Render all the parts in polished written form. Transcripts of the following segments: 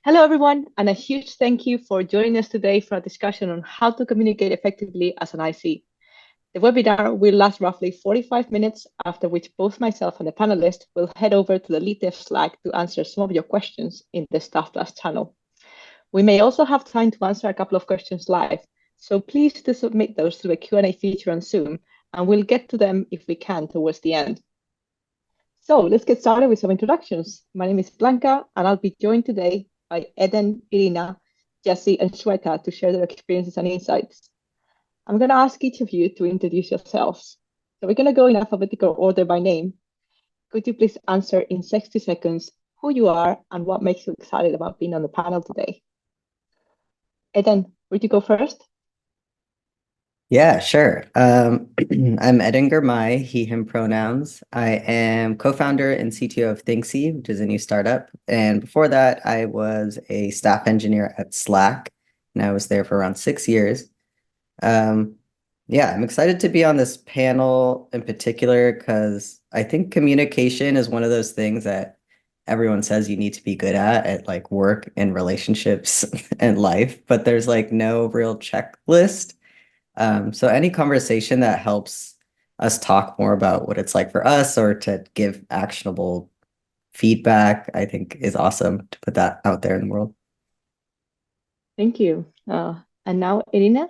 Hello, everyone, and a huge thank you for joining us today for a discussion on how to communicate effectively as an IC. The webinar will last roughly 45 minutes, after which both myself and the panelists will head over to the Lead Dev Slack to answer some of your questions in the Staff Plus channel. We may also have time to answer a couple of questions live, so please do submit those through the Q&A feature on Zoom, and we'll get to them if we can towards the end. So let's get started with some introductions. My name is Blanca, and I'll be joined today by Eden, Irina, Jesse, and Shweta to share their experiences and insights. I'm going to ask each of you to introduce yourselves. So we're going to go in alphabetical order by name. Could you please answer in 60 seconds who you are and what makes you excited about being on the panel today? Eden, would you go first? Yeah, sure. I'm Eden Girmay, he, him pronouns. I am co-founder and CTO of Thinksy, which is a new startup. And before that, I was a staff engineer at Slack, and I was there for around 6 years. Yeah, I'm excited to be on this panel in particular because I think communication is one of those things that everyone says you need to be good at like work and relationships and life, but there's like no real checklist. So any conversation that helps us talk more about what it's like for us or to give actionable feedback, I think is awesome to put that out there in the world. Thank you. And now, Irina?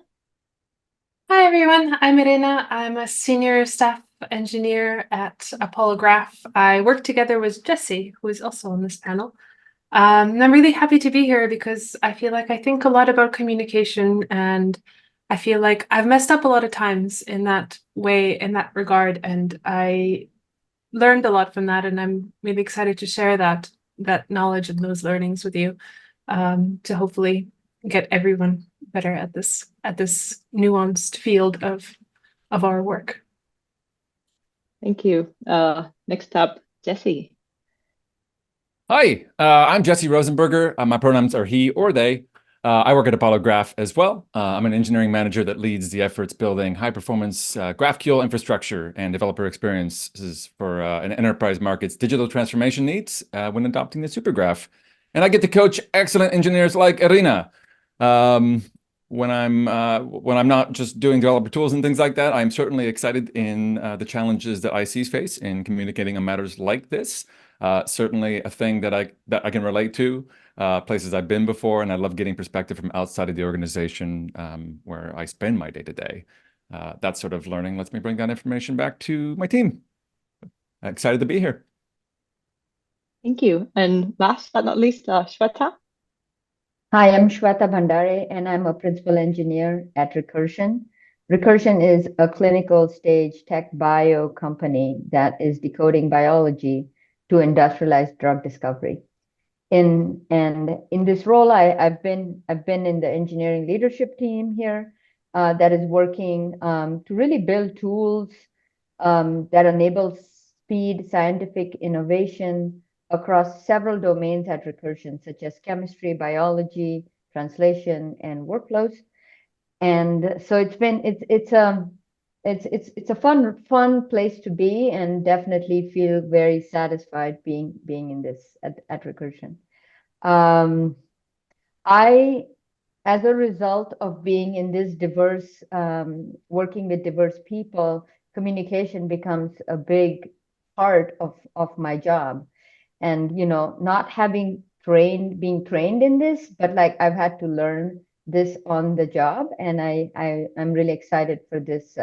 Hi everyone, I'm Irina. I'm a senior staff engineer at Apollo Graph. I work together with Jesse, who is also on this panel. And I'm really happy to be here because I feel like I think a lot about communication, and I feel like I've messed up a lot of times in that way, in that regard, and I learned a lot from that, and I'm really excited to share that knowledge and those learnings with you, to hopefully get everyone better at this nuanced field of our work. Thank you. Next up, Jesse. Hi, I'm Jesse Rosenberger. My pronouns are he or they. I work at Apollo Graph as well. I'm an engineering manager that leads the efforts building high-performance GraphQL infrastructure and developer experiences for an enterprise market's digital transformation needs when adopting the Supergraph. And I get to coach excellent engineers like Irina. When I'm not just doing developer tools and things like that, I'm certainly excited in the challenges that ICs face in communicating on matters like this. Certainly a thing that I can relate to, places I've been before, and I love getting perspective from outside of the organization where I spend my day-to-day. That sort of learning lets me bring that information back to my team. Excited to be here. Thank you. And last but not least, Shweta. Hi, I'm Shweta Bhandare, and I'm a principal engineer at Recursion. Recursion is a clinical stage tech bio company that is decoding biology to industrialize drug discovery. In this role, I've been in the engineering leadership team here that is working to really build tools that enable speed, scientific innovation across several domains at Recursion, such as chemistry, biology, translation, and workflows. And so it's a fun place to be, and definitely feel very satisfied being in this at Recursion. As a result of being in this diverse, working with diverse people, communication becomes a big part of my job. And, not being trained in this, but like I've had to learn this on the job. And I'm really excited for this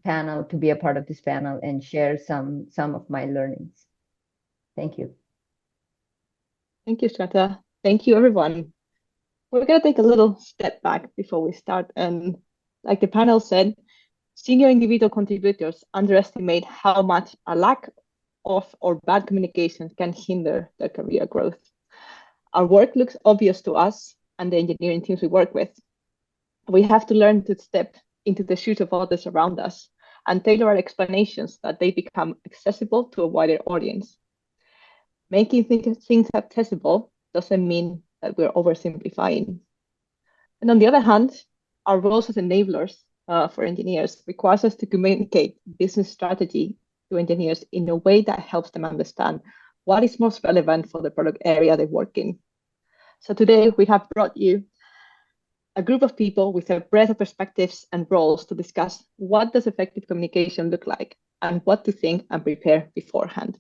panel, to be a part of this panel and share some of my learnings. Thank you. Thank you, Shweta. Thank you, everyone. We're going to take a little step back before we start. And like the panel said, senior individual contributors underestimate how much a lack of or bad communication can hinder their career growth. Our work looks obvious to us and the engineering teams we work with. We have to learn to step into the shoes of others around us and tailor our explanations that they become accessible to a wider audience. Making things accessible doesn't mean that we're oversimplifying. And on the other hand, our roles as enablers for engineers requires us to communicate business strategy to engineers in a way that helps them understand what is most relevant for the product area they work in. So today we have brought you a group of people with a breadth of perspectives and roles to discuss what does effective communication look like and what to think and prepare beforehand.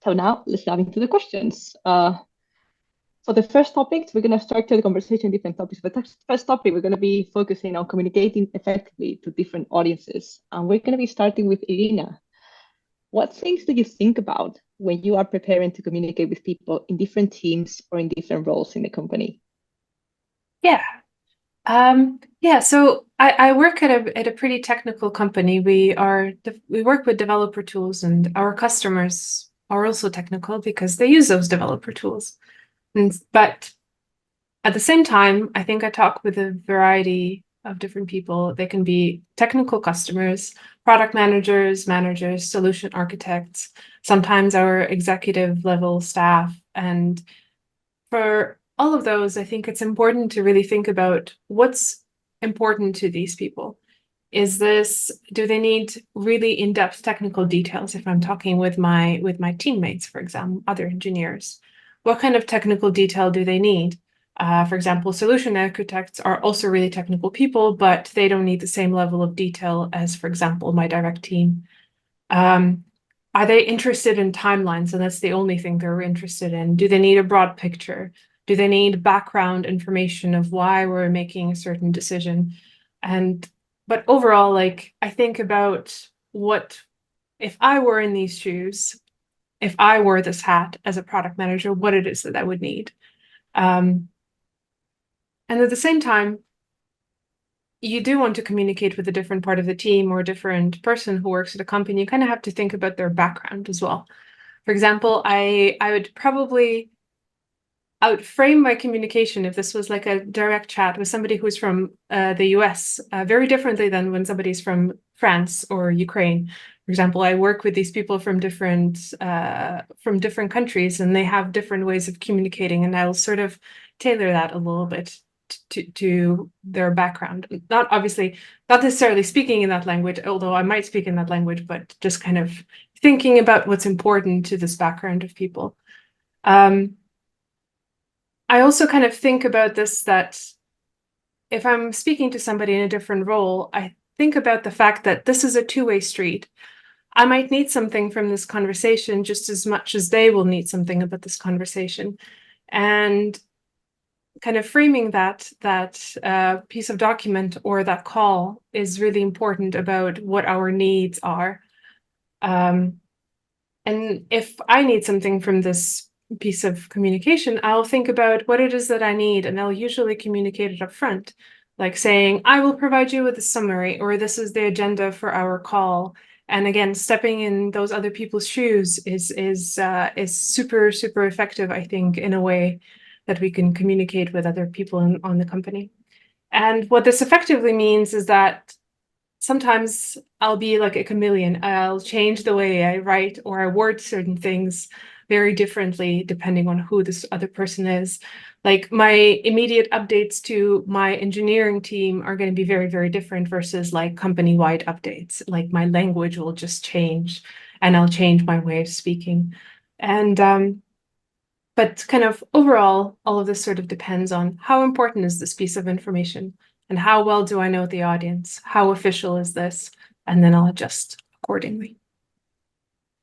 So now let's dive into the questions. For the first topic, we're going to structure the conversation in different topics. But the first topic, we're going to be focusing on communicating effectively to different audiences. And we're going to be starting with Irina. What things do you think about when you are preparing to communicate with people in different teams or in different roles in the company? Yeah. So I work at a pretty technical company. We work with developer tools, and our customers are also technical because they use those developer tools. But at the same time, I think I talk with a variety of different people. They can be technical customers, product managers, solution architects, sometimes our executive level staff. And for all of those, I think it's important to really think about what's important to these people. Do they need really in-depth technical details if I'm talking with my teammates, for example, other engineers? What kind of technical detail do they need? For example, solution architects are also really technical people, but they don't need the same level of detail as, for example, my direct team. Are they interested in timelines? And that's the only thing they're interested in. Do they need a broad picture? Do they need background information of why we're making a certain decision? But overall, I think about what, if I were in these shoes, if I wore this hat as a product manager, what it is that I would need. And at the same time, you do want to communicate with a different part of the team or a different person who works at a company. You kind of have to think about their background as well. For example, I would frame my communication, if this was like a direct chat with somebody who's from the US, very differently than when somebody's from France or Ukraine. For example, I work with these people from different countries, and they have different ways of communicating, and I'll sort of tailor that a little bit to their background. Not necessarily speaking in that language, although I might speak in that language, but just kind of thinking about what's important to this background of people. I also kind of think about this, that if I'm speaking to somebody in a different role, I think about the fact that this is a two-way street. I might need something from this conversation just as much as they will need something about this conversation. And kind of framing that piece of document or that call is really important about what our needs are. And if I need something from this piece of communication, I'll think about what it is that I need, and I'll usually communicate it up front, like saying, I will provide you with a summary, or this is the agenda for our call. And again, stepping in those other people's shoes is super, super effective, I think, in a way that we can communicate with other people on the company. And what this effectively means is that sometimes I'll be like a chameleon. I'll change the way I write or I word certain things very differently depending on who this other person is. Like my immediate updates to my engineering team are going to be very, very different versus like company-wide updates. Like my language will just change, and I'll change my way of speaking. And but kind of overall, all of this sort of depends on how important is this piece of information, and how well do I know the audience? How official is this? And then I'll adjust accordingly.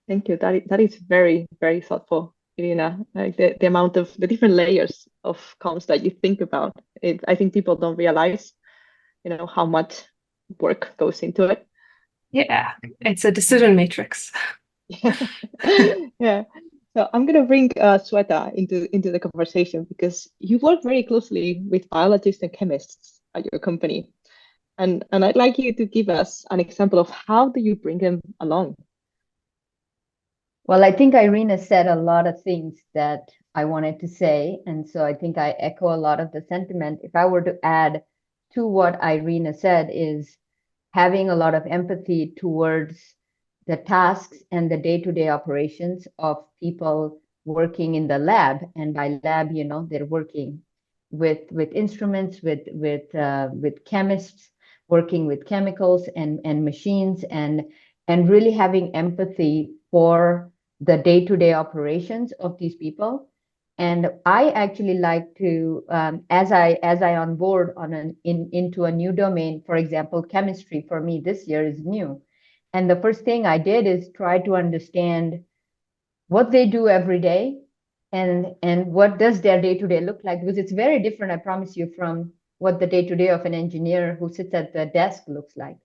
Thank you. That is very, very thoughtful, Irina. Like the amount of the different layers of comms that you think about. I think people don't realize, how much work goes into it. Yeah, it's a decision matrix. Yeah. So I'm going to bring Sweta into the conversation, because you work very closely with biologists and chemists at your company. And I'd like you to give us an example of how do you bring them along? Well, I think Irina said a lot of things that I wanted to say. And so I think I echo a lot of the sentiment. If I were to add to what Irina said, is having a lot of empathy towards the tasks and the day-to-day operations of people working in the lab. And by lab, they're working with instruments, with chemists, working with chemicals and machines, and really having empathy for the day-to-day operations of these people. And I actually like to, as I onboard into a new domain, for example, chemistry for me this year is new. And the first thing I did is try to understand what they do every day and what does their day-to-day look like, because it's very different, I promise you, from what the day-to-day of an engineer who sits at the desk looks like.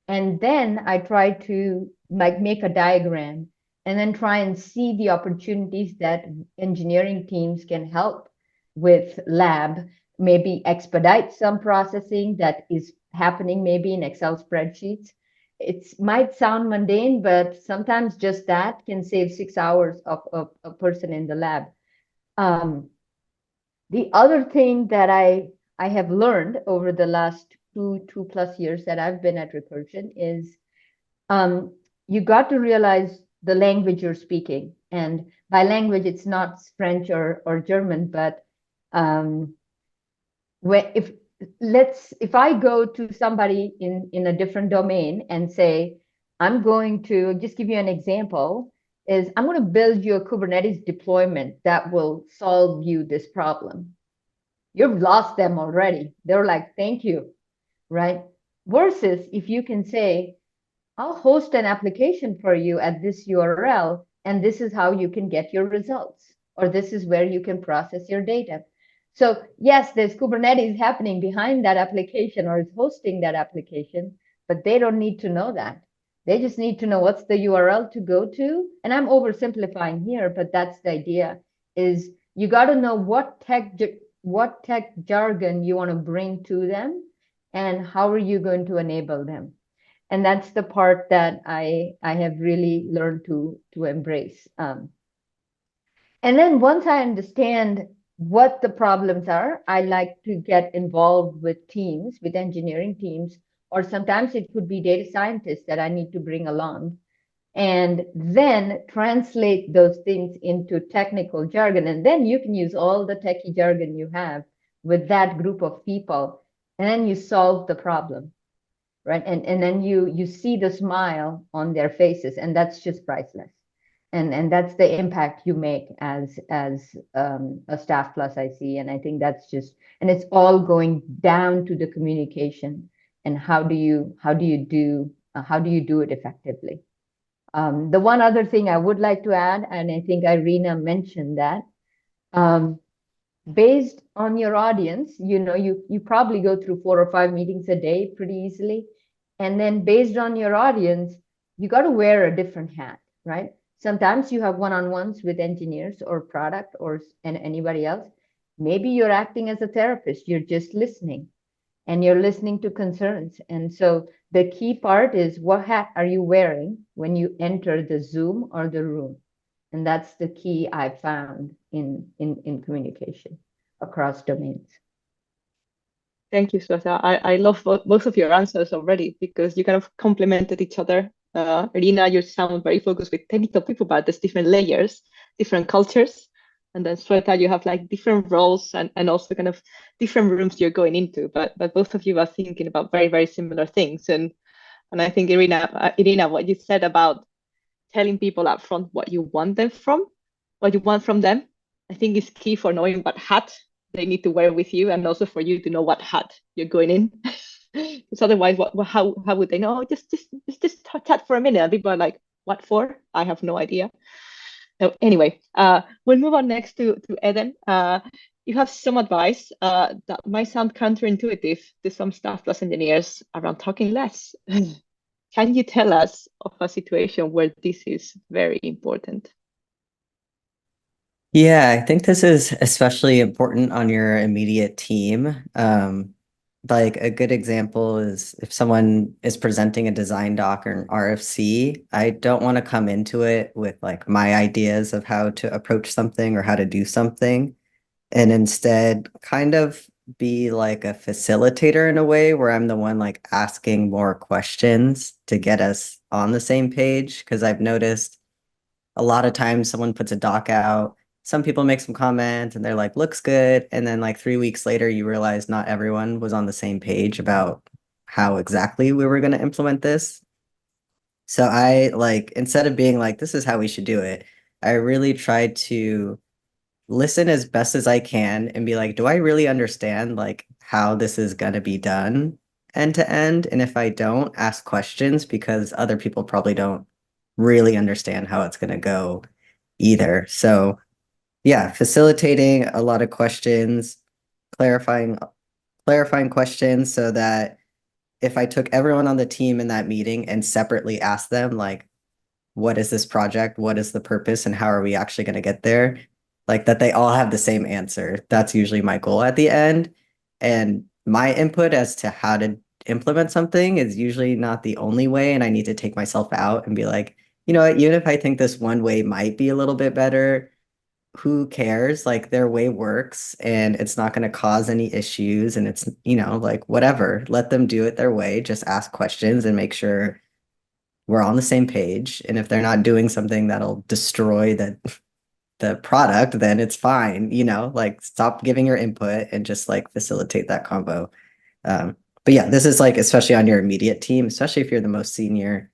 And then I try to make a diagram and then try and see the opportunities that engineering teams can help with lab, maybe expedite some processing that is happening maybe in Excel spreadsheets. It might sound mundane, but sometimes just that can save 6 hours of a person in the lab. The other thing that I have learned over the last two plus years that I've been at Recursion is you got to realize the language you're speaking. And by language, it's not French or German, but if I go to somebody in a different domain and say, I'm going to just give you an example, is I'm going to build you a Kubernetes deployment that will solve you this problem. You've lost them already. They're like, thank you, right? Versus if you can say, I'll host an application for you at this URL, and this is how you can get your results, or this is where you can process your data. So yes, there's Kubernetes happening behind that application or is hosting that application, but they don't need to know that. They just need to know what's the URL to go to. And I'm oversimplifying here, but that's the idea, is you got to know what tech jargon you want to bring to them and how are you going to enable them. And that's the part that I have really learned to embrace. And then once I understand what the problems are, I like to get involved with teams, with engineering teams, or sometimes it could be data scientists that I need to bring along, and then translate those things into technical jargon. And then you can use all the techie jargon you have with that group of people, and then you solve the problem, right? And then you see the smile on their faces, and that's just priceless. And that's the impact you make as a staff plus IC. And I think that's just, and it's all going down to the communication and how do you do it effectively. The one other thing I would like to add, and I think Irina mentioned that, based on your audience, you probably go through 4 or 5 meetings a day pretty easily. And then based on your audience, you got to wear a different hat, right? Sometimes you have one-on-ones with engineers or product and anybody else. Maybe you're acting as a therapist. You're just listening and you're listening to concerns. And so the key part is, what hat are you wearing when you enter the Zoom or the room? And that's the key I found in communication across domains. Thank you, Sweta. I love both of your answers already because you kind of complemented each other. Irina, you sound very focused with technical people, but there's different layers, different cultures. And then Sweta, you have like different roles and also kind of different rooms you're going into. But both of you are thinking about very, very similar things. And I think, Irina, what you said about telling people up front what you want from them, I think is key for knowing what hat they need to wear with you, and also for you to know what hat you're going in. Because otherwise, how would they know? Just chat for a minute. And people are like, what for? I have no idea. So anyway, we'll move on next to Eden. You have some advice that might sound counterintuitive to some staff plus engineers around talking less. Can you tell us of a situation where this is very important? Yeah, I think this is especially important on your immediate team. Like a good example is if someone is presenting a design doc or an RFC, I don't want to come into it with like my ideas of how to approach something or how to do something, and instead kind of be like a facilitator in a way where I'm the one like asking more questions to get us on the same page. Because I've noticed a lot of times someone puts a doc out, some people make some comments and they're like, looks good. And then like 3 weeks later, you realize not everyone was on the same page about how exactly we were going to implement this. So I like, instead of being like, this is how we should do it, I really tried to listen as best as I can and be like, do I really understand like how this is going to be done end to end? And if I don't, ask questions because other people probably don't really understand how it's going to go either. So yeah, facilitating a lot of questions, clarifying questions so that if I took everyone on the team in that meeting and separately asked them like, what is this project? What is the purpose? And how are we actually going to get there? Like that they all have the same answer. That's usually my goal at the end. And my input as to how to implement something is usually not the only way. And I need to take myself out and be like, you know what, even if I think this one way might be a little bit better, who cares? Like their way works and it's not going to cause any issues. And it's, you know, like whatever, let them do it their way. Just ask questions and make sure we're on the same page. And if they're not doing something that'll destroy the product, then it's fine, you know, like stop giving your input and just like facilitate that combo. But yeah, this is like, especially on your immediate team, especially if you're the most senior,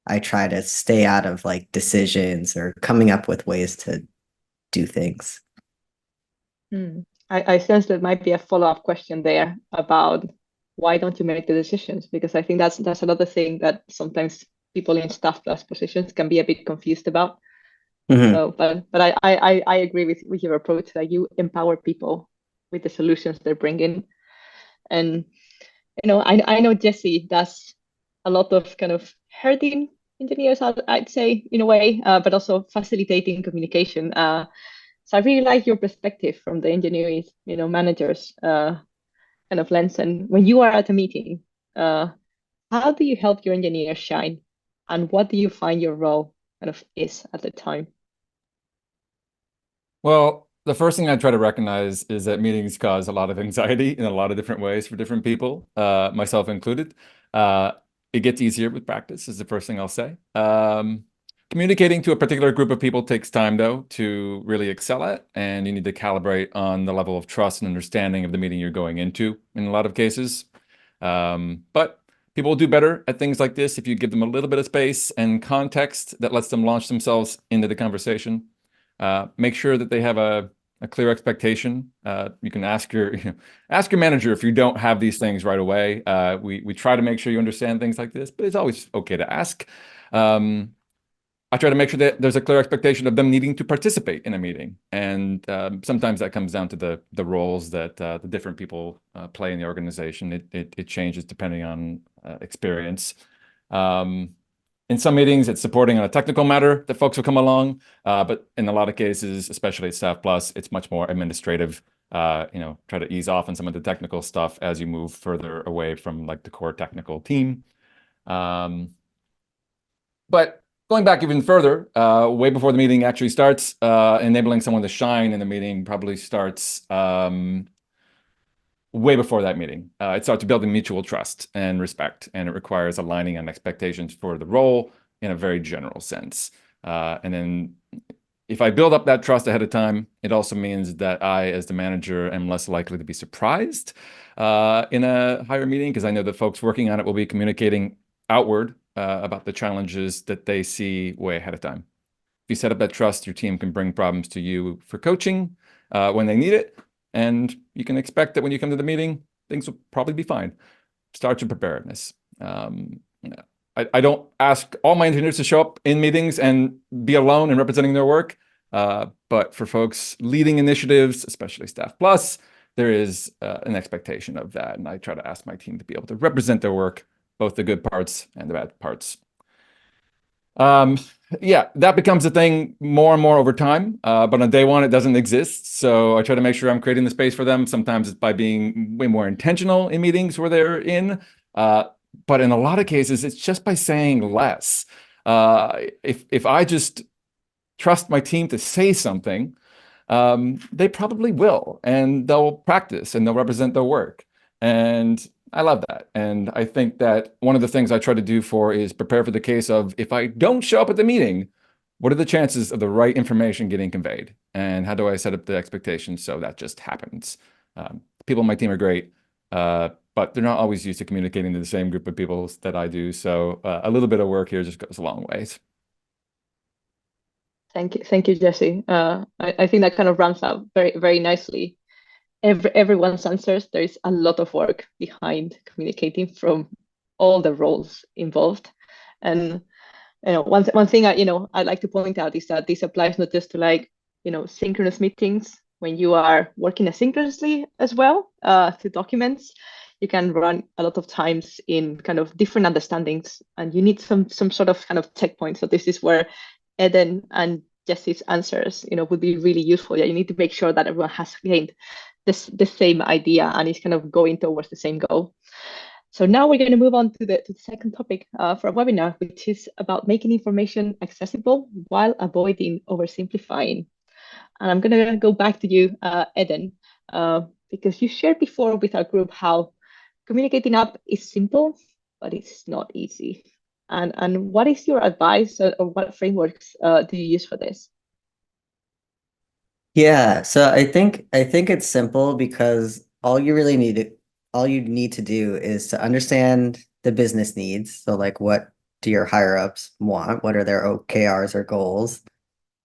I try to stay out of like decisions or coming up with ways to do things. I sense there might be a follow-up question there about why don't you make the decisions? Because I think that's another thing that sometimes people in staff plus positions can be a bit confused about. Mhm. So, but I agree with your approach that you empower people with the solutions they're bringing. And you know, I know Jesse does a lot of kind of herding engineers, I'd say in a way, but also facilitating communication. So I really like your perspective from the engineering, you know, managers kind of lens. And when you are at a meeting, how do you help your engineers shine? And what do you find your role kind of is at the time? Well, the first thing I try to recognize is that meetings cause a lot of anxiety in a lot of different ways for different people, myself included. It gets easier with practice, is the first thing I'll say. Communicating to a particular group of people takes time, though, to really excel at, and you need to calibrate on the level of trust and understanding of the meeting you're going into in a lot of cases. But people will do better at things like this if you give them a little bit of space and context that lets them launch themselves into the conversation. Make sure that they have a clear expectation. You can ask your ask your manager if you don't have these things right away. We try to make sure you understand things like this, but it's always okay to ask. I try to make sure that there's a clear expectation of them needing to participate in a meeting, and sometimes that comes down to the roles that the different people play in the organization. It changes depending on experience. In some meetings, it's supporting on a technical matter that folks will come along, but in a lot of cases, especially at Staff Plus, it's much more administrative. Try to ease off on some of the technical stuff as you move further away from like the core technical team. But going back even further, way before the meeting actually starts, enabling someone to shine in the meeting probably starts way before that meeting. It starts building mutual trust and respect, and it requires aligning on expectations for the role in a very general sense. And then if I build up that trust ahead of time, it also means that I, as the manager, am less likely to be surprised in a higher meeting, because I know that folks working on it will be communicating outward about the challenges that they see way ahead of time. If you set up that trust, your team can bring problems to you for coaching when they need it, and you can expect that when you come to the meeting, things will probably be fine. Start your preparedness. I don't ask all my engineers to show up in meetings and be alone and representing their work. But for folks leading initiatives, especially Staff Plus, there is an expectation of that. And I try to ask my team to be able to represent their work, both the good parts and the bad parts. Yeah, that becomes a thing more and more over time. But on day one, it doesn't exist. So I try to make sure I'm creating the space for them. Sometimes it's by being way more intentional in meetings where they're in. But in a lot of cases, it's just by saying less. If I just trust my team to say something, they probably will, and they'll practice and they'll represent their work. And I love that. And I think that one of the things I try to do is prepare for the case of, if I don't show up at the meeting, what are the chances of the right information getting conveyed? And how do I set up the expectations so that just happens? People on my team are great. but they're not always used to communicating to the same group of people that I do. So a little bit of work here just goes a long ways. Thank you, Jesse. I think that kind of rounds out very nicely everyone's answers. There is a lot of work behind communicating from all the roles involved. And one thing I like to point out is that this applies not just to like synchronous meetings when you are working asynchronously as well to documents. You can run a lot of times in kind of different understandings, and you need some sort of kind of checkpoint. So this is where Eden and Jesse's answers would be really useful. Yeah, you need to make sure that everyone has gained the same idea and is kind of going towards the same goal. So now we're going to move on to the second topic for our webinar, which is about making information accessible while avoiding oversimplifying. And I'm going to go back to you, Eden, because you shared before with our group how communicating up is simple, but it's not easy. And what is your advice, or what frameworks do you use for this? Yeah, so I think it's simple because all you need to do is to understand the business needs. So like, what do your higher ups want? What are their OKRs or goals?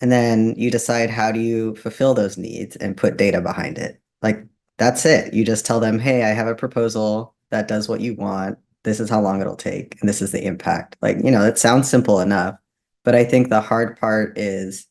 And then you decide, how do you fulfill those needs and put data behind it. Like, that's it. You just tell them, hey, I have a proposal that does what you want. This is how long it'll take, and this is the impact. Like, it sounds simple enough, but I think the hard part is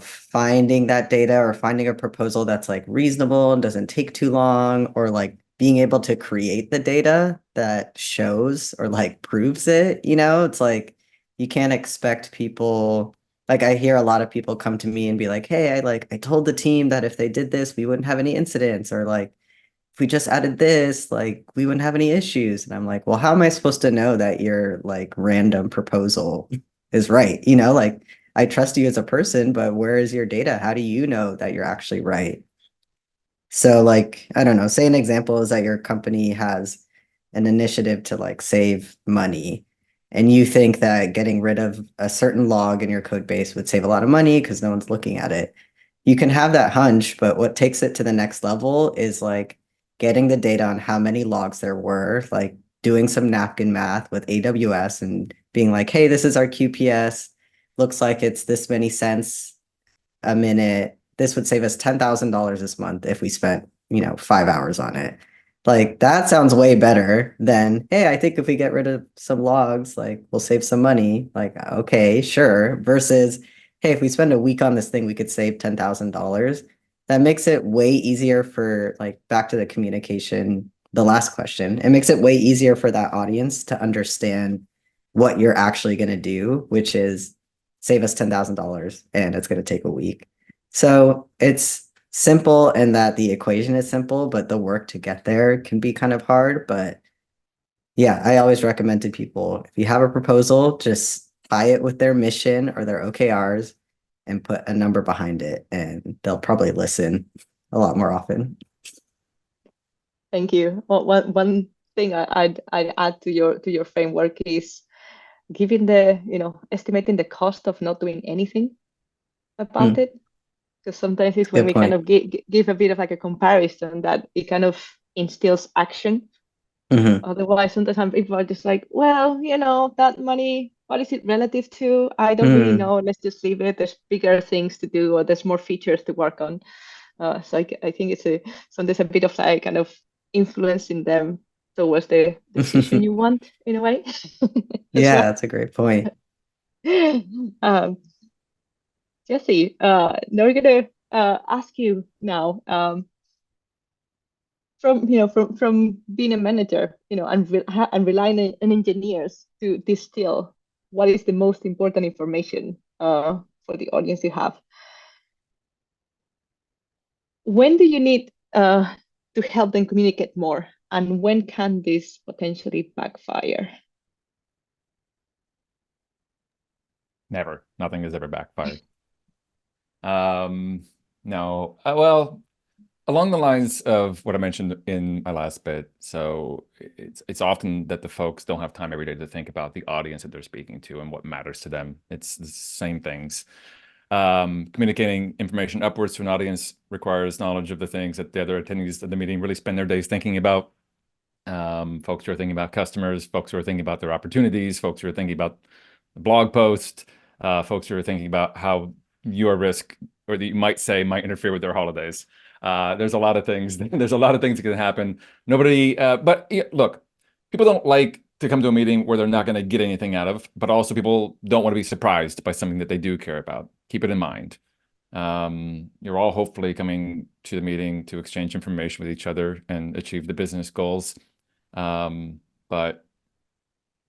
finding that data or finding a proposal that's like reasonable and doesn't take too long, or like being able to create the data that shows or like proves it. It's like, you can't expect people, like, I hear a lot of people come to me and be like, hey, I told the team that if they did this, we wouldn't have any incidents, or like, if we just added this, like, we wouldn't have any issues. And I'm like, well, how am I supposed to know that your like random proposal is right? Like, I trust you as a person, but where is your data? How do you know that you're actually right? So like, I don't know, say an example is that your company has an initiative to like save money, and you think that getting rid of a certain log in your code base would save a lot of money because no one's looking at it. You can have that hunch, but what takes it to the next level is like getting the data on how many logs there were, like doing some napkin math with AWS and being like, hey, this is our QPS. Looks like it's this many cents a minute. This would save us $10,000 this month if we spent, 5 hours on it. Like, that sounds way better than, hey, I think if we get rid of some logs, like, we'll save some money. Like, okay, sure. Versus, hey, if we spend a week on this thing, we could save $10,000. That makes it way easier for, like, back to the communication, the last question. It makes it way easier for that audience to understand what you're actually going to do, which is save us $10,000, and it's going to take a week. So it's simple in that the equation is simple, but the work to get there can be kind of hard. But yeah, I always recommend to people, if you have a proposal, just tie it with their mission or their OKRs and put a number behind it, and they'll probably listen a lot more often. Thank you. Well, one thing I'd add to your framework is giving estimating the cost of not doing anything about it. Because sometimes it's when we kind of give a bit of like a comparison that it kind of instills action. Otherwise, sometimes people are just like, well, that money, what is it relative to? I don't really know. Let's just leave it. There's bigger things to do, or there's more features to work on. So I think there's a bit of like kind of influencing them towards the decision you want, in a way. Yeah, that's a great point. Jesse, now we're gonna ask you now, from being a manager, and relying on engineers to distill what is the most important information for the audience you have. When do you need to help them communicate more, and when can this potentially backfire? Never. Nothing has ever backfired. No. Well, along the lines of what I mentioned in my last bit, so it's often that the folks don't have time every day to think about the audience that they're speaking to and what matters to them. It's the same things. Communicating information upwards to an audience requires knowledge of the things that the other attendees of the meeting really spend their days thinking about. Folks who are thinking about customers, folks who are thinking about their opportunities, folks who are thinking about the blog post, folks who are thinking about how your risk, or that you might say, might interfere with their holidays. There's a lot of things. There's a lot of things that can happen. Nobody, but yeah, look, people don't like to come to a meeting where they're not going to get anything out of, but also people don't want to be surprised by something that they do care about. Keep it in mind. You're all hopefully coming to the meeting to exchange information with each other and achieve the business goals. But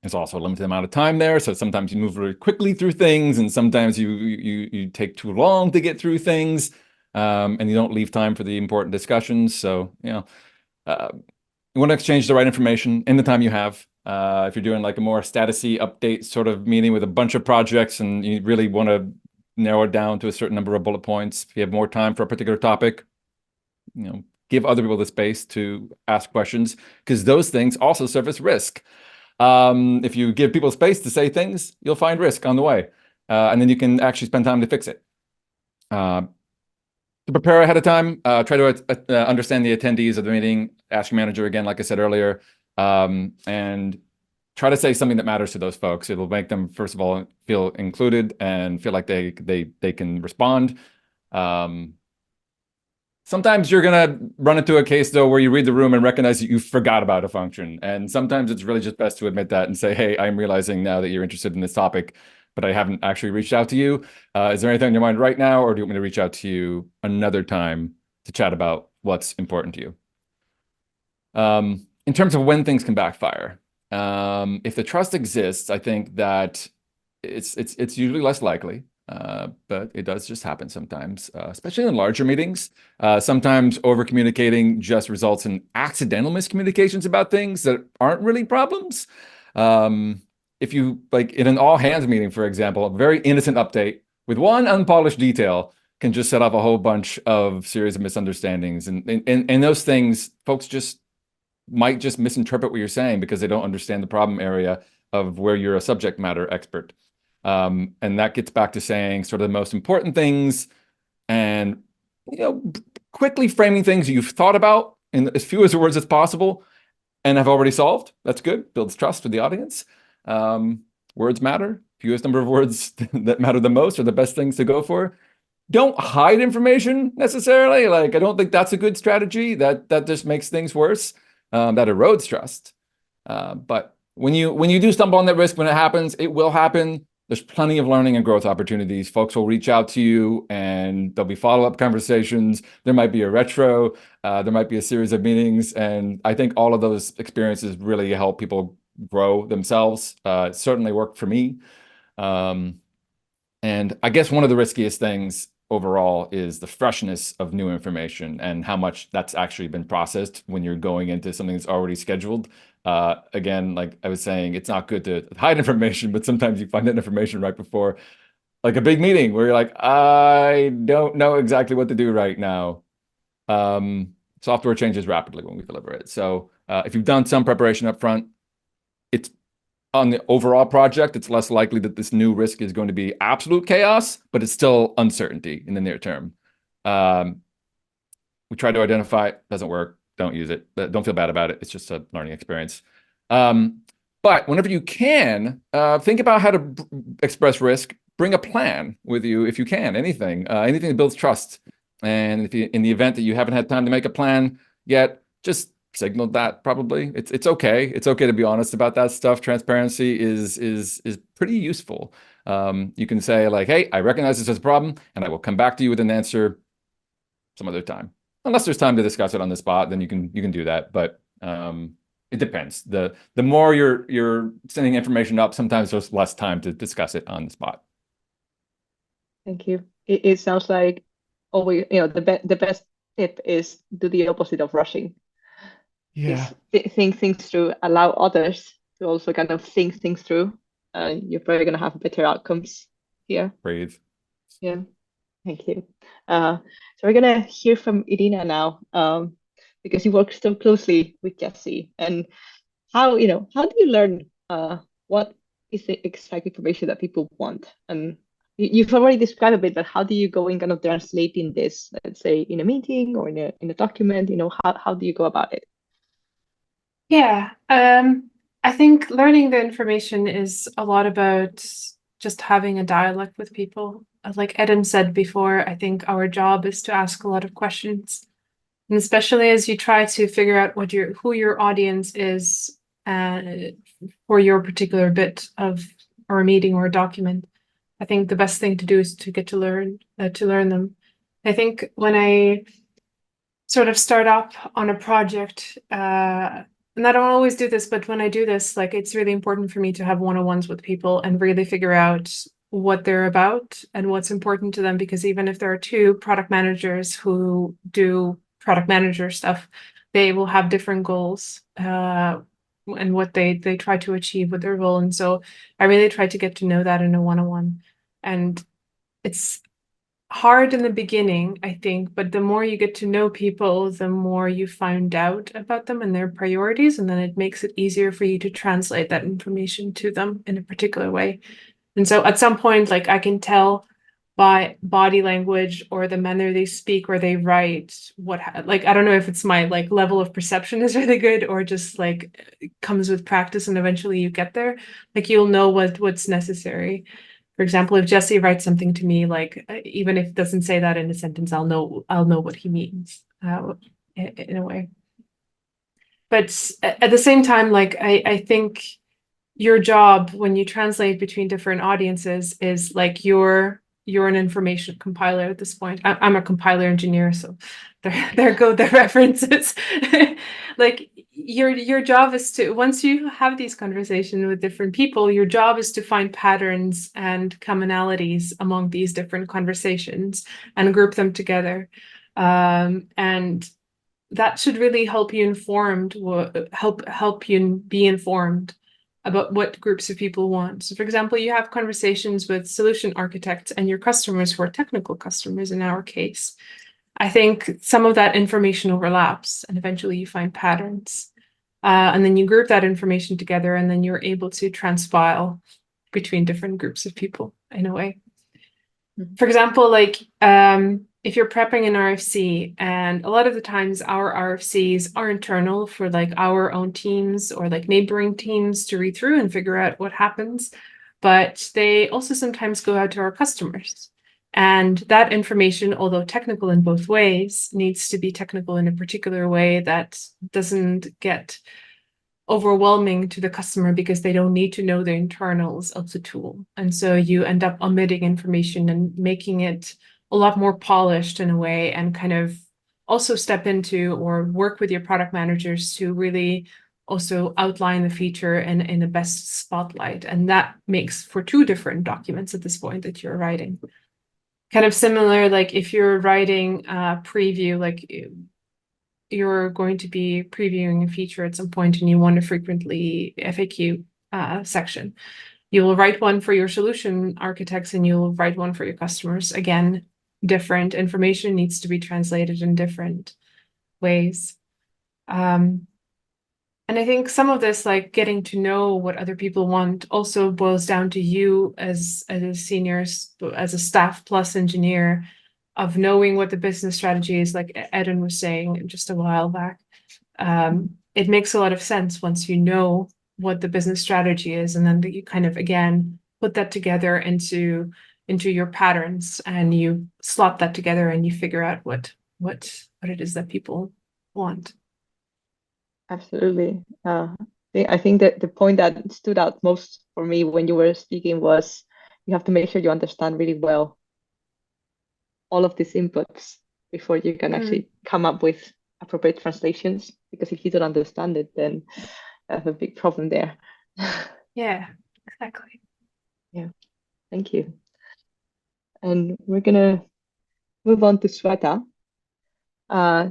there's also a limited amount of time there, so sometimes you move very quickly through things, and sometimes you take too long to get through things, and you don't leave time for the important discussions. So, you know, you want to exchange the right information in the time you have. If you're doing like a more statusy update sort of meeting with a bunch of projects, and you really want to narrow it down to a certain number of bullet points, if you have more time for a particular topic, you know, give other people the space to ask questions, because those things also surface risk. If you give people space to say things, you'll find risk on the way, and then you can actually spend time to fix it. To prepare ahead of time, try to understand the attendees of the meeting, ask your manager again, like I said earlier, and try to say something that matters to those folks. It'll make them, first of all, feel included and feel like they can respond. Sometimes you're going to run into a case, though, where you read the room and recognize that you forgot about a function. And sometimes it's really just best to admit that and say, hey, I'm realizing now that you're interested in this topic, but I haven't actually reached out to you. Is there anything on your mind right now, or do you want me to reach out to you another time to chat about what's important to you? In terms of when things can backfire, if the trust exists, I think that it's usually less likely. But it does just happen sometimes, especially in larger meetings. Sometimes over-communicating just results in accidental miscommunications about things that aren't really problems. If you, like in an all-hands meeting, for example, a very innocent update with one unpolished detail can just set off a whole bunch of series of misunderstandings. And those things, folks might just misinterpret what you're saying because they don't understand the problem area of where you're a subject matter expert. And that gets back to saying sort of the most important things, and, you know, quickly framing things you've thought about in as few as words as possible and have already solved. That's good. Builds trust with the audience. Words matter. Fewest number of words that matter the most are the best things to go for. Don't hide information necessarily. Like, I don't think that's a good strategy. That just makes things worse. That erodes trust. But when you do stumble on that risk, when it happens, it will happen. There's plenty of learning and growth opportunities. Folks will reach out to you and there'll be follow-up conversations. There might be a retro, there might be a series of meetings. And I think all of those experiences really help people grow themselves. It certainly worked for me. And I guess one of the riskiest things overall is the freshness of new information and how much that's actually been processed when you're going into something that's already scheduled. Again, like I was saying, it's not good to hide information, but sometimes you find that information right before like a big meeting where you're like, I don't know exactly what to do right now. Software changes rapidly when we deliver it. So if you've done some preparation up front, it's on the overall project, it's less likely that this new risk is going to be absolute chaos, but it's still uncertainty in the near term. We try to identify it, doesn't work, don't use it. Don't feel bad about it. It's just a learning experience. But whenever you can, think about how to express risk. Bring a plan with you if you can, anything that builds trust. And if you, in the event that you haven't had time to make a plan yet, just signal that probably. It's okay. It's okay to be honest about that stuff. Transparency is pretty useful. You can say like, hey, I recognize this as a problem and I will come back to you with an answer some other time. Unless there's time to discuss it on the spot, then you can do that. But it depends. The more you're sending information up, sometimes there's less time to discuss it on the spot. Thank you. It sounds like always, the best tip is do the opposite of rushing. Yeah. Think things through, allow others to also kind of think things through. You're probably going to have better outcomes here. Breathe. Yeah. Thank you. So we're going to hear from Irina now, because you work so closely with Jesse. And how do you learn what is the exact information that people want? And you've already described a bit, but how do you go in kind of translating this, let's say in a meeting or in a document, how do you go about it? Yeah, I think learning the information is a lot about just having a dialogue with people. Like Adam said before, I think our job is to ask a lot of questions. And especially as you try to figure out who your audience is for your particular bit of or a meeting or a document, I think the best thing to do is to get to learn them. I think when I sort of start up on a project, and I don't always do this, but when I do this, like it's really important for me to have one-on-ones with people and really figure out what they're about and what's important to them. Because even if there are two product managers who do product manager stuff, they will have different goals and what they try to achieve with their role. And so I really try to get to know that in a one-on-one. And it's hard in the beginning, I think, but the more you get to know people, the more you find out about them and their priorities, and then it makes it easier for you to translate that information to them in a particular way. And so at some point, like I can tell by body language or the manner they speak or they write like I don't know if it's my like level of perception is really good or just like it comes with practice and eventually you get there. Like you'll know what's necessary. For example, if Jesse writes something to me, like even if it doesn't say that in a sentence, I'll know what he means in a way. But at the same time, like I think your job when you translate between different audiences is like you're an information compiler at this point. I'm a compiler engineer, so there go the references. Like your job is to, once you have these conversations with different people, your job is to find patterns and commonalities among these different conversations and group them together. And that should really help you help you be informed about what groups of people want. So for example, you have conversations with solution architects and your customers who are technical customers in our case. I think some of that information overlaps and eventually you find patterns. And then you group that information together and then you're able to transpile between different groups of people in a way. For example, like if you're prepping an RFC, and a lot of the times our RFCs are internal for like our own teams or like neighboring teams to read through and figure out what happens, but they also sometimes go out to our customers. And that information, although technical in both ways, needs to be technical in a particular way that doesn't get overwhelming to the customer because they don't need to know the internals of the tool. And so you end up omitting information and making it a lot more polished in a way, and kind of also step into or work with your product managers to really also outline the feature in the best spotlight. And that makes for two different documents at this point that you're writing. Kind of similar, like if you're writing a preview, like you're going to be previewing a feature at some point and you want a frequently FAQ section. You will write one for your solution architects and you'll write one for your customers. Again, different information needs to be translated in different ways. And I think some of this, like getting to know what other people want, also boils down to you as a senior, as a staff plus engineer, of knowing what the business strategy is, like Eden was saying just a while back. It makes a lot of sense once you know what the business strategy is, and then you kind of, again, put that together into your patterns, and you slot that together, and you figure out what it is that people want. Absolutely. I think that the point that stood out most for me when you were speaking was you have to make sure you understand really well all of these inputs before you can actually come up with appropriate translations. Because if you don't understand it, then I have a big problem there. Yeah, exactly. Yeah, thank you. And we're gonna move on to Sweta.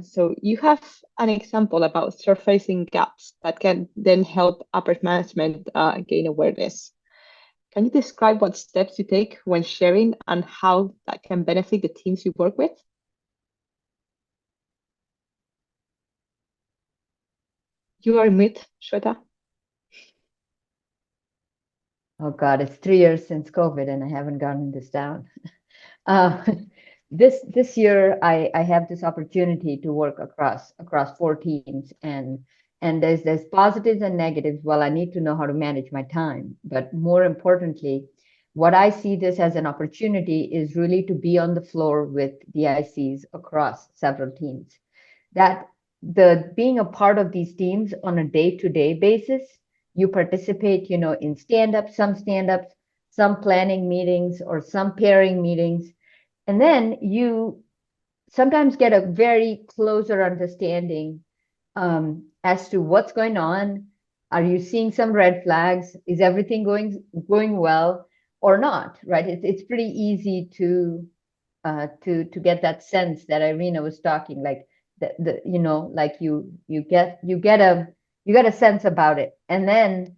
So you have an example about surfacing gaps that can then help upper management gain awareness. Can you describe what steps you take when sharing and how that can benefit the teams you work with? You are mute, Shweta. oh God, it's 3 years since COVID and I haven't gotten this down. Uh, this year I have this opportunity to work across 4 teams, and there's positives and negatives. Well, I need to know how to manage my time, but more importantly, what I see this as an opportunity is really to be on the floor with the ICs across several teams. That the being a part of these teams on a day-to-day basis, you participate, in stand-ups, some planning meetings or some pairing meetings. And then you sometimes get a very closer understanding as to what's going on. Are you seeing some red flags? Is everything going well or not? Right? It's pretty easy to get that sense that Irina was talking, like like you get a sense about it, and then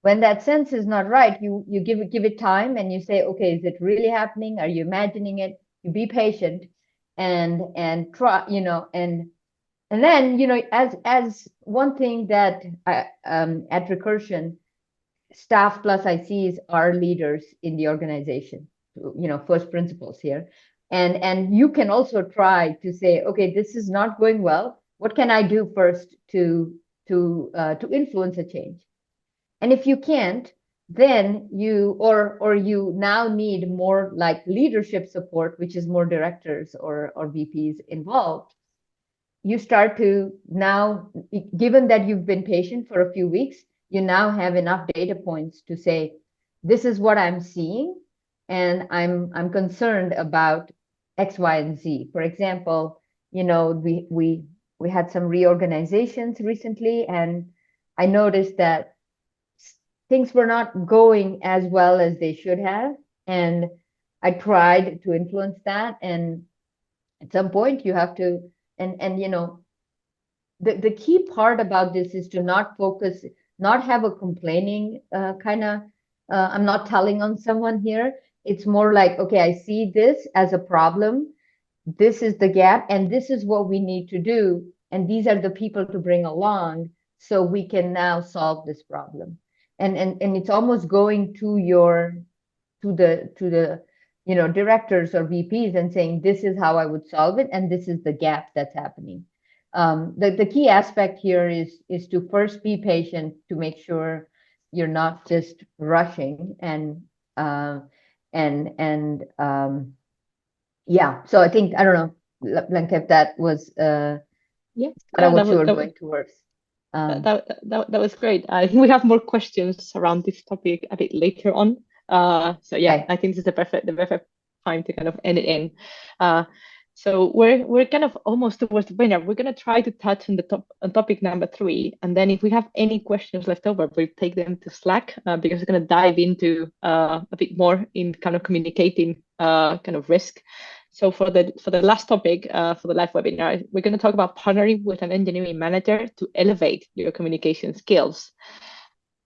when that sense is not right, you give it time and you say, okay, is it really happening? Are you imagining it? You be patient and try, and then, as one thing that at Recursion, staff plus ICs are leaders in the organization, first principles here. And you can also try to say, okay, this is not going well. What can I do first to influence a change? And if you can't, then you now need more like leadership support, which is more directors or VPs involved. You start to now, given that you've been patient for a few weeks, you now have enough data points to say, this is what I'm seeing, and I'm concerned about X, Y, and Z. For example, we had some reorganizations recently, and I noticed that things were not going as well as they should have. And I tried to influence that. And at some point you have to, the key part about this is to not focus, not have a complaining I'm not telling on someone here. It's more like, okay, I see this as a problem. This is the gap, and this is what we need to do. And these are the people to bring along so we can now solve this problem. And it's almost going to the directors or VPs and saying, this is how I would solve it, and this is the gap that's happening. The key aspect here is to first be patient, to make sure you're not just rushing yeah. So I think, I don't know, Blanca, if that was kind of what you were going towards. That was great. I think we have more questions around this topic a bit later on. So yeah, okay. I think this is the perfect time to kind of end it in. So we're kind of almost towards the winner. We're going to try to touch on topic number 3, and then if we have any questions left over, we'll take them to Slack because we're going to dive into a bit more in kind of communicating kind of risk. So for the last topic for the live webinar, we're going to talk about partnering with an engineering manager to elevate your communication skills.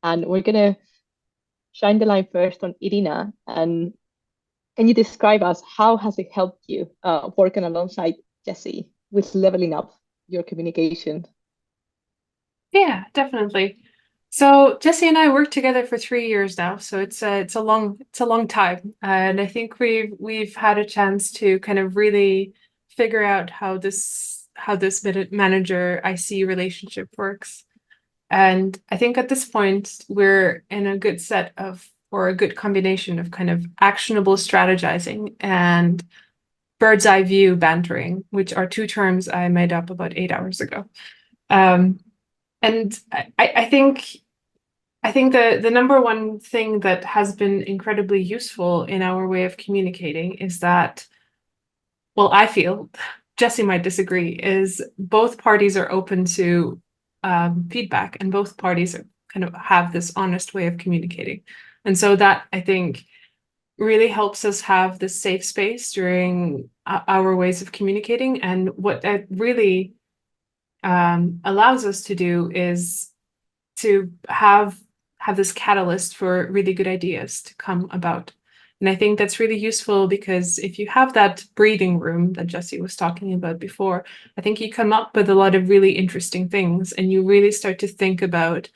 And we're going to shine the light first on Irina. And can you describe us, how has it helped you working alongside Jesse with leveling up your communication? Yeah, definitely. So Jesse and I worked together for 3 years now, so it's a long time, and I think we've had a chance to kind of really figure out how this manager IC relationship works. And I think at this point we're in a good set of, or a good combination of, kind of actionable strategizing and bird's eye view bantering, which are 2 terms I made up about 8 hours ago. And I think the number one thing that has been incredibly useful in our way of communicating is that, well, I feel, Jesse might disagree, is both parties are open to feedback, and both parties are kind of have this honest way of communicating. And so that, I think, really helps us have this safe space during our ways of communicating. And what that really allows us to do is to have this catalyst for really good ideas to come about. And I think that's really useful, because if you have that breathing room that Jesse was talking about before, I think you come up with a lot of really interesting things, and you really start to think about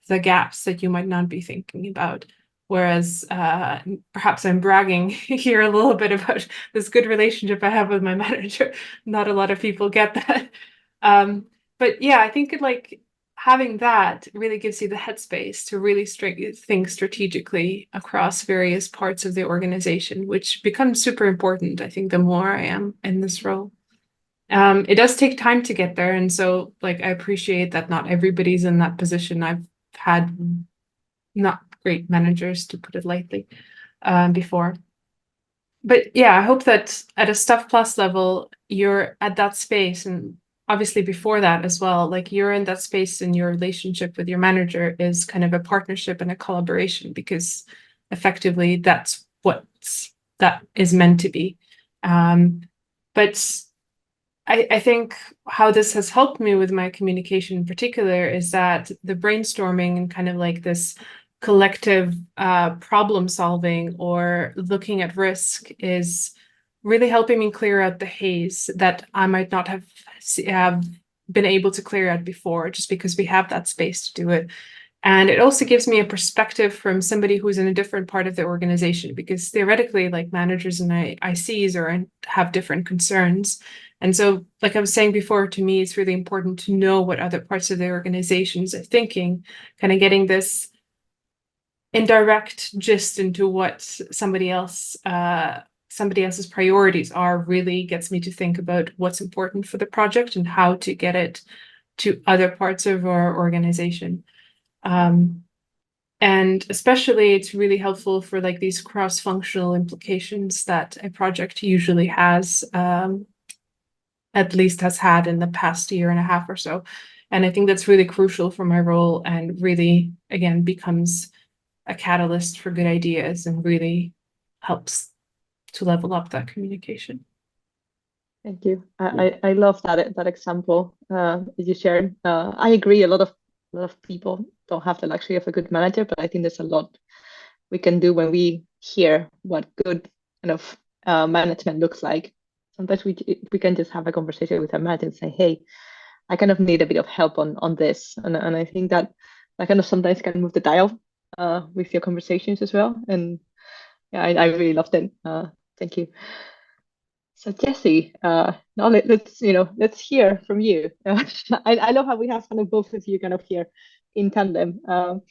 the gaps that you might not be thinking about. Whereas perhaps I'm bragging here a little bit about this good relationship I have with my manager. Not a lot of people get that. But yeah, I think like having that really gives you the headspace to really think strategically across various parts of the organization, which becomes super important, I think, the more I am in this role. It does take time to get there. And so like I appreciate that not everybody's in that position. I've had not great managers, to put it lightly, before. But yeah, I hope that at a Stuff Plus level, you're at that space, and obviously before that as well, like you're in that space and your relationship with your manager is kind of a partnership and a collaboration, because effectively that is meant to be. But I think how this has helped me with my communication in particular is that the brainstorming and kind of like this collective problem solving or looking at risk is really helping me clear out the haze that I might not have been able to clear out before, just because we have that space to do it. And it also gives me a perspective from somebody who's in a different part of the organization, because theoretically, like managers and ICs have different concerns. And so, like I was saying before, to me, it's really important to know what other parts of the organizations are thinking, kind of getting this indirect gist into what somebody else's priorities are really gets me to think about what's important for the project and how to get it to other parts of our organization. And especially it's really helpful for like these cross-functional implications that a project usually has, at least has had in the past year and a half or so. And I think that's really crucial for my role, and really, again, becomes a catalyst for good ideas and really helps to level up that communication. Thank you. I love that example you shared. I agree. A lot of people don't have the luxury of a good manager, but I think there's a lot we can do when we hear what good kind of management looks like. Sometimes we can just have a conversation with our manager and say, "Hey, I kind of need a bit of help on this," and I think that kind of sometimes can move the dial with your conversations as well. And yeah, I really loved it. Thank you. So Jesse, now let's hear from you. I love how we have kind of both of you kind of here in tandem, and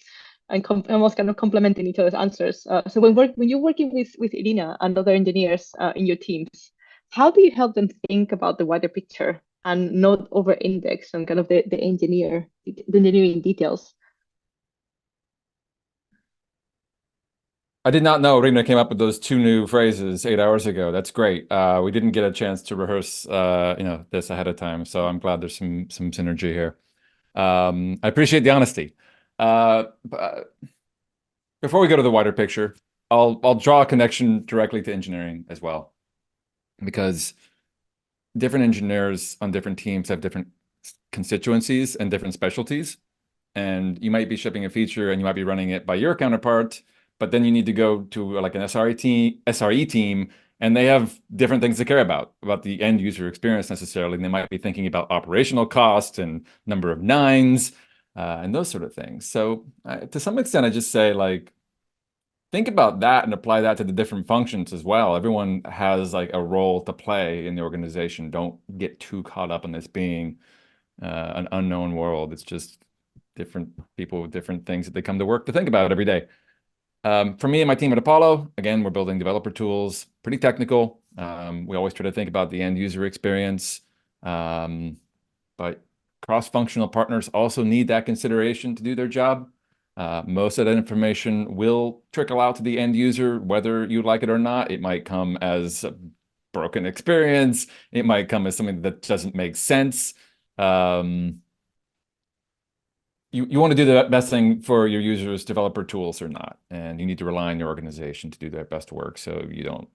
almost kind of complementing each other's answers. So when you're working with Irina and other engineers in your teams, how do you help them think about the wider picture and not over-index on kind of the engineering details? I did not know Rina came up with those two new phrases 8 hours ago. That's great. We didn't get a chance to rehearse, this ahead of time, so I'm glad there's some synergy here. I appreciate the honesty. Before we go to the wider picture, I'll draw a connection directly to engineering as well, because different engineers on different teams have different constituencies and different specialties. And you might be shipping a feature and you might be running it by your counterpart, but then you need to go to like an SRE team, and they have different things to care about the end user experience necessarily. And they might be thinking about operational cost and number of nines and those sort of things. So to some extent, I just say, like, think about that and apply that to the different functions as well. Everyone has like a role to play in the organization. Don't get too caught up in this being an unknown world. It's just different people with different things that they come to work to think about every day. For me and my team at Apollo, again, we're building developer tools, pretty technical. We always try to think about the end user experience, but cross-functional partners also need that consideration to do their job. Most of that information will trickle out to the end user, whether you like it or not. It might come as a broken experience. It might come as something that doesn't make sense. You want to do the best thing for your users, developer tools or not, and you need to rely on your organization to do their best work, so you don't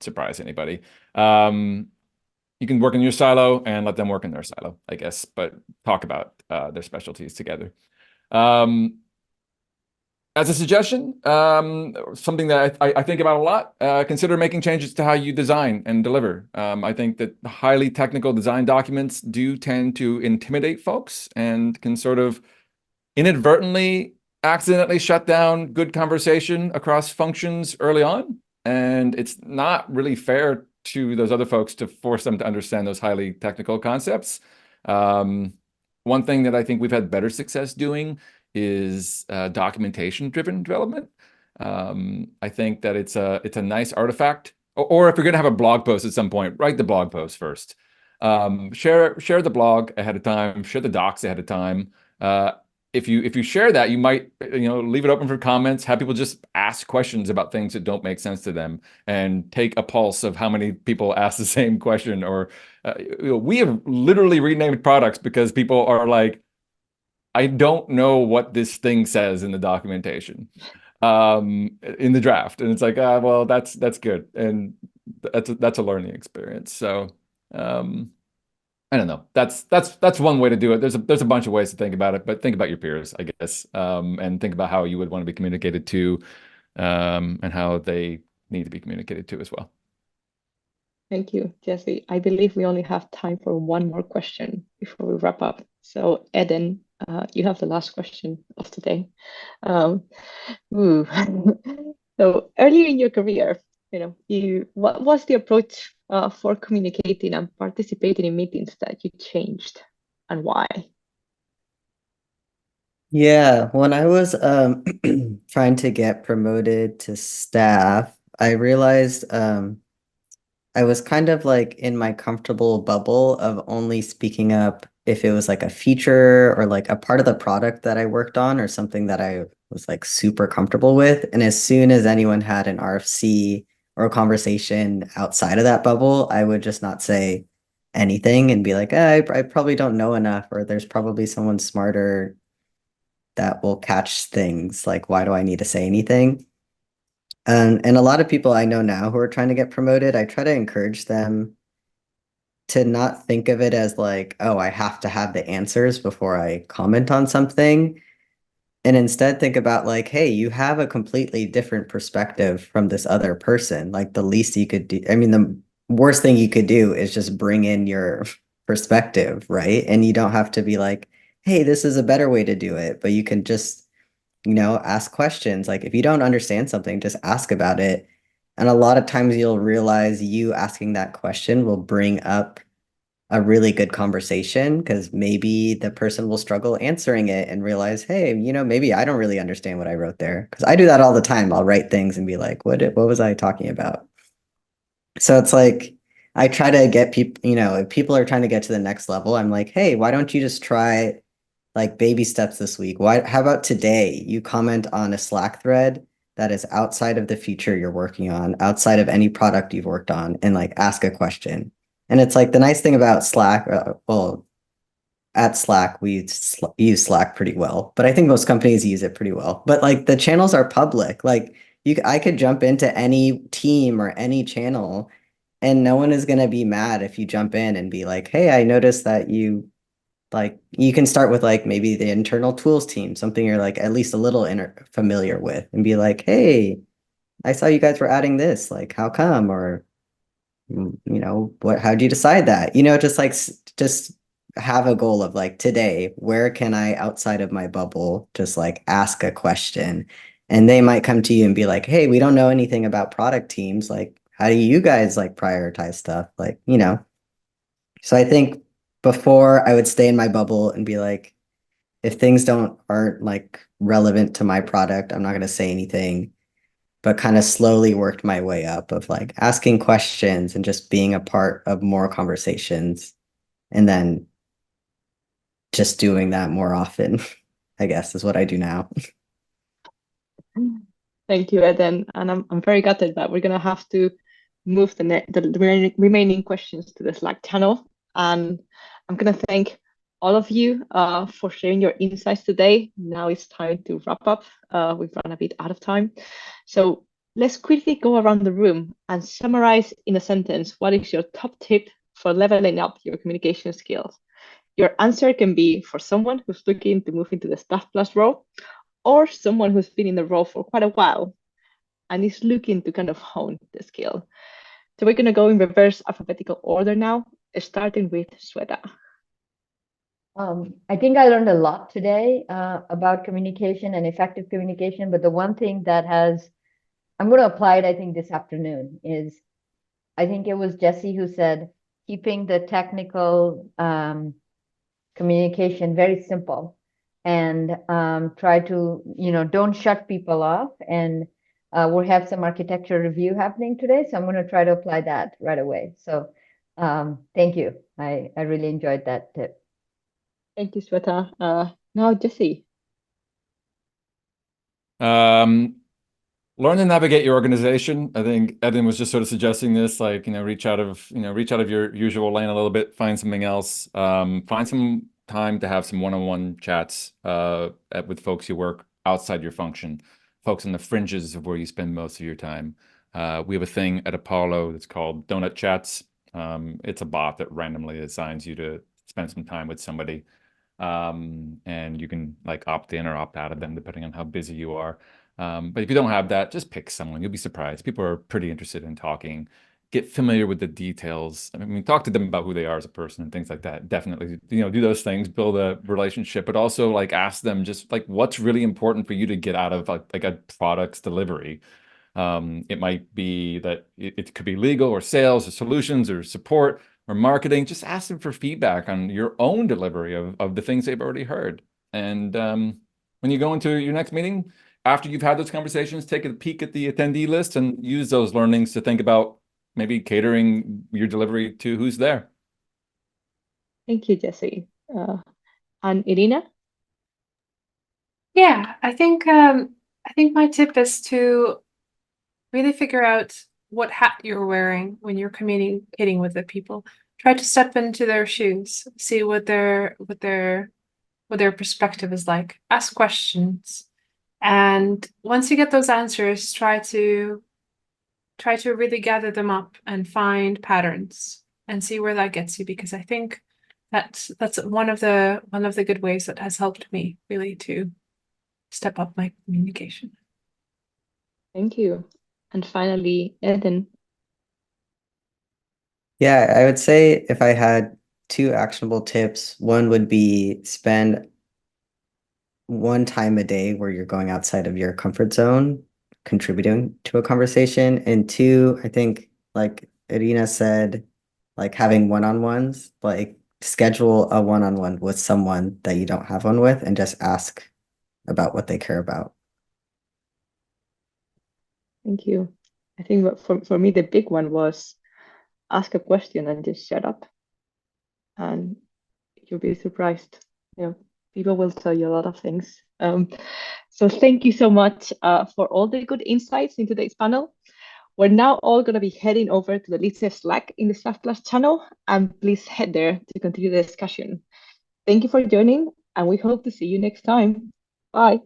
surprise anybody. You can work in your silo and let them work in their silo, I guess, but talk about their specialties together. As a suggestion, something that I think about a lot, consider making changes to how you design and deliver. I think that highly technical design documents do tend to intimidate folks and can sort of inadvertently accidentally shut down good conversation across functions early on. And it's not really fair to those other folks to force them to understand those highly technical concepts. One thing that I think we've had better success doing is documentation-driven development. I think that it's a nice artifact. Or if you're going to have a blog post at some point, write the blog post first. Share the blog ahead of time. Share the docs ahead of time. If you share that, you might leave it open for comments. Have people just ask questions about things that don't make sense to them, and take a pulse of how many people ask the same question. Or we have literally renamed products because people are like, I don't know what this thing says in the documentation, in the draft, and it's like, well, that's good, and that's a learning experience. So I don't know. That's one way to do it. There's a bunch of ways to think about it, but think about your peers, I guess, and think about how you would want to be communicated to, and how they need to be communicated to as well. Thank you, Jesse. I believe we only have time for one more question before we wrap up. So, Eden, you have the last question of today. Ooh. So, earlier in your career, what was the approach for communicating and participating in meetings that you changed, and why? Yeah, when I was trying to get promoted to staff, I realized I was kind of like in my comfortable bubble of only speaking up if it was like a feature or like a part of the product that I worked on or something that I was like super comfortable with. And as soon as anyone had an RFC or a conversation outside of that bubble, I would just not say anything and be like, I probably don't know enough, or there's probably someone smarter that will catch things. Like, why do I need to say anything? And a lot of people I know now who are trying to get promoted, I try to encourage them to not think of it as like, oh, I have to have the answers before I comment on something. And instead think about like, hey, you have a completely different perspective from this other person. Like the least you could do, I mean, the worst thing you could do is just bring in your perspective, right? And you don't have to be like, hey, this is a better way to do it, but you can just ask questions. Like if you don't understand something, just ask about it. And a lot of times you'll realize you asking that question will bring up a really good conversation, because maybe the person will struggle answering it and realize, hey, maybe I don't really understand what I wrote there. Because I do that all the time. I'll write things and be like, what was I talking about? So it's like, I try to get people, if people are trying to get to the next level, I'm like, hey, why don't you just try like baby steps this week? How about today you comment on a Slack thread that is outside of the feature you're working on, outside of any product you've worked on, and like ask a question. And it's like the nice thing about Slack, well, at Slack, we use Slack pretty well, but I think most companies use it pretty well. But like the channels are public. Like I could jump into any team or any channel, and no one is going to be mad if you jump in and be like, hey, I noticed that you can start with like maybe the internal tools team, something you're like at least a little familiar with, and be like, hey, I saw you guys were adding this, like how come? Or how'd you decide that? Just like just have a goal of like, today, where can I, outside of my bubble, just like ask a question? And they might come to you and be like, hey, we don't know anything about product teams, like how do you guys like prioritize stuff, like so I think before I would stay in my bubble and be like, if things aren't like relevant to my product, I'm not going to say anything, but kind of slowly worked my way up of like asking questions and just being a part of more conversations, and then just doing that more often, I guess, is what I do now. Thank you, Eden. And I'm very gutted that we're going to have to move the remaining questions to the Slack channel. And I'm going to thank all of you for sharing your insights today. Now it's time to wrap up. We've run a bit out of time. So let's quickly go around the room and summarize in a sentence, what is your top tip for leveling up your communication skills? Your answer can be for someone who's looking to move into the Staff Plus role, or someone who's been in the role for quite a while and is looking to kind of hone the skill. So we're going to go in reverse alphabetical order now, starting with Sweta. I think I learned a lot today about communication and effective communication, but the one thing that I'm going to apply it, I think, this afternoon is, I think it was Jesse who said, keeping the technical communication very simple and try to, don't shut people off. And we'll have some architecture review happening today, so I'm going to try to apply that right away. So thank you. I really enjoyed that tip. Thank you, Shweta. Now, Jesse. Learn to navigate your organization. I think Edwin was just sort of suggesting this, like, reach out of your usual lane a little bit, find something else, find some time to have some one-on-one chats with folks you work outside your function, folks on the fringes of where you spend most of your time. We have a thing at Apollo that's called Donut Chats. It's a bot that randomly assigns you to spend some time with somebody. And you can like opt in or opt out of them depending on how busy you are. But if you don't have that, just pick someone. You'll be surprised. People are pretty interested in talking. Get familiar with the details. I mean, talk to them about who they are as a person and things like that. Definitely, do those things, build a relationship, but also like ask them just like what's really important for you to get out of like a product's delivery. It might be that it could be legal or sales or solutions or support or marketing. Just ask them for feedback on your own delivery of the things they've already heard. And when you go into your next meeting, after you've had those conversations, take a peek at the attendee list and use those learnings to think about maybe catering your delivery to who's there. Thank you, Jesse. And Irina? Yeah, I think my tip is to really figure out what hat you're wearing when you're communicating with the people. Try to step into their shoes, see what their perspective is like. Ask questions. And once you get those answers, try to really gather them up and find patterns and see where that gets you, because I think that's one of the good ways that has helped me really to step up my communication. Thank you. And finally, Eden. Yeah, I would say if I had two actionable tips, one would be spend one time a day where you're going outside of your comfort zone, contributing to a conversation. And two, I think, like Irina said, like having one-on-ones, like schedule a one-on-one with someone that you don't have one with and just ask about what they care about. Thank you. I think for me, the big one was ask a question and just shut up. And you'll be surprised. People will tell you a lot of things. So thank you so much for all the good insights in today's panel. We're now all going to be heading over to the LISA Slack in the Staff Plus channel, and please head there to continue the discussion. Thank you for joining, and we hope to see you next time. Bye.